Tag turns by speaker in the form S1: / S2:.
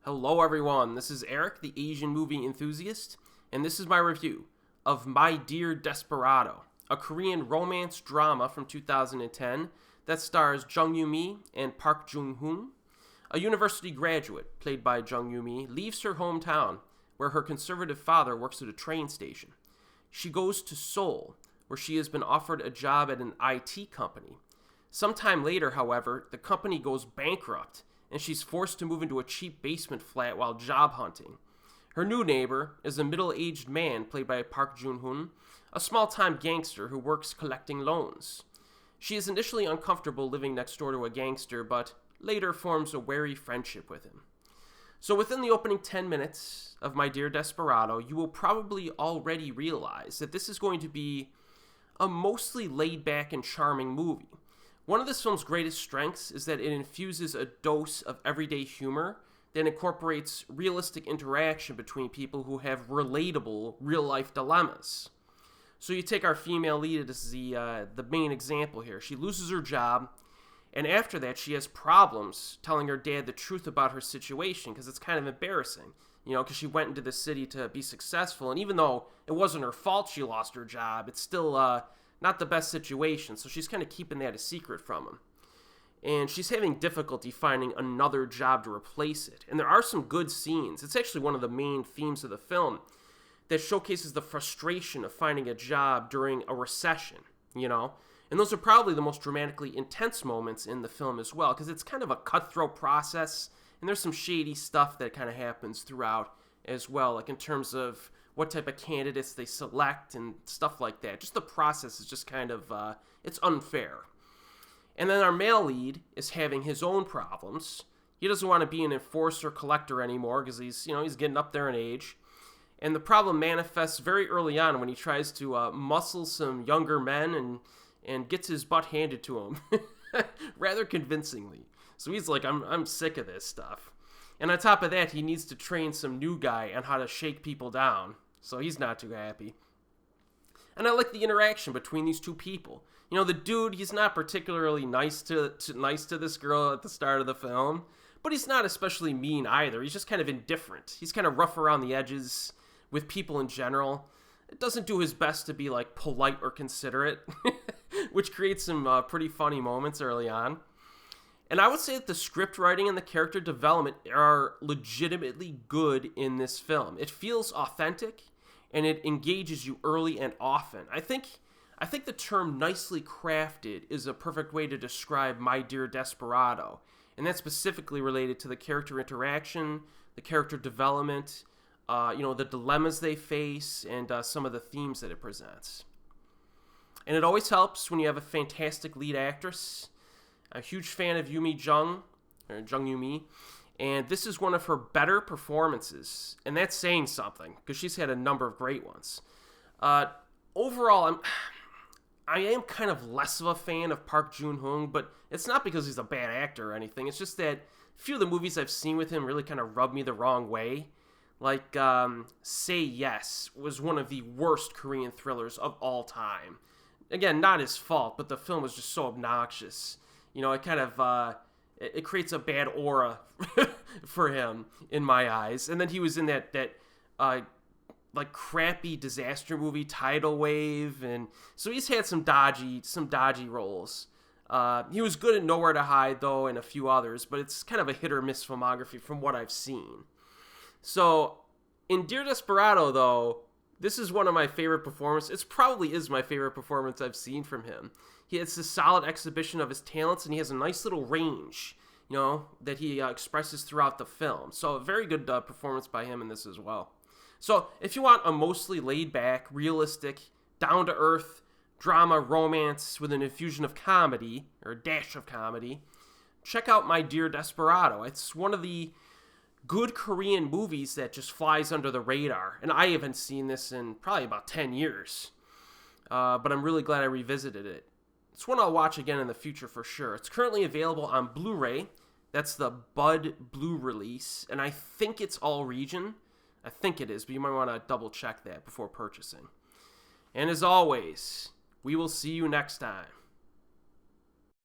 S1: Hello everyone, this is Erik, the Asian movie enthusiast, and this is my review of My Dear Desperado, a Korean romance drama from 2010 that stars Jung Yu-mi and Park Joong-hoon. A university graduate, played by Jung Yu-mi, leaves her hometown, where her conservative father works at a train station. She goes to Seoul, where she has been offered a job at an IT company. Sometime later, however, the company goes bankrupt, and she's forced to move into a cheap basement flat while job hunting. Her new neighbor is a middle-aged man played by Park Joong-hoon, a small-time gangster who works collecting loans. She is initially uncomfortable living next door to a gangster, but later forms a wary friendship with him. So within the opening 10 minutes of My Dear Desperado, you will probably already realize that this is going to be a mostly laid-back and charming movie. One of this film's greatest strengths is that it infuses a dose of everyday humor that incorporates realistic interaction between people who have relatable real-life dilemmas. So you take our female lead as the main example here. She loses her job, and after that she has problems telling her dad the truth about her situation because it's kind of embarrassing, because she went into the city to be successful, and even though it wasn't her fault she lost her job, it's still not the best situation, so she's kind of keeping that a secret from him. And she's having difficulty finding another job to replace it. And there are some good scenes. It's actually one of the main themes of the film that showcases the frustration of finding a job during a recession, And those are probably the most dramatically intense moments in the film as well, because it's kind of a cutthroat process, and there's some shady stuff that kind of happens throughout as well, like in terms of what type of candidates they select and stuff like that. Just the process is just kind of, it's unfair. And then our male lead is having his own problems. He doesn't want to be an enforcer collector anymore because he's getting up there in age. And the problem manifests very early on when he tries to muscle some younger men and gets his butt handed to him rather convincingly. So he's like, I'm sick of this stuff. And on top of that, he needs to train some new guy on how to shake people down. So he's not too happy. And I like the interaction between these two people. The dude, he's not particularly nice to this girl at the start of the film, but he's not especially mean either. He's just kind of indifferent. He's kind of rough around the edges with people in general. It doesn't do his best to be like polite or considerate, which creates some pretty funny moments early on. And I would say that the script writing and the character development are legitimately good in this film. It feels authentic, and it engages you early and often. I think the term nicely crafted is a perfect way to describe My Dear Desperado, and that's specifically related to the character interaction, the character development, the dilemmas they face, and some of the themes that it presents. And it always helps when you have a fantastic lead actress. I'm a huge fan of Jung Yu-mi, and this is one of her better performances, and that's saying something, because she's had a number of great ones. Overall, I am kind of less of a fan of Park Joong-hoon, but it's not because he's a bad actor or anything. It's just that a few of the movies I've seen with him really kind of rub me the wrong way. Like, Say Yes was one of the worst Korean thrillers of all time. Again, not his fault, but the film was just so obnoxious. It kind of, it creates a bad aura for him in my eyes. And then he was in that like crappy disaster movie, Tidal Wave, and so he's had some dodgy roles. He was good at Nowhere to Hide, though, and a few others, but it's kind of a hit or miss filmography from what I've seen. So, in Dear Desperado, though, this is one of my favorite performances. It probably is my favorite performance I've seen from him. It's a solid exhibition of his talents, and he has a nice little range, that he expresses throughout the film. So a very good performance by him in this as well. So if you want a mostly laid-back, realistic, down-to-earth drama romance with an infusion of comedy, or a dash of comedy, check out My Dear Desperado. It's one of the good Korean movies that just flies under the radar, and I haven't seen this in probably about 10 years. But I'm really glad I revisited it. It's one I'll watch again in the future for sure. It's currently available on Blu-ray. That's the Bud Blue release, and I think it's all region. I think it is, but you might want to double check that before purchasing. And as always, we will see you next time.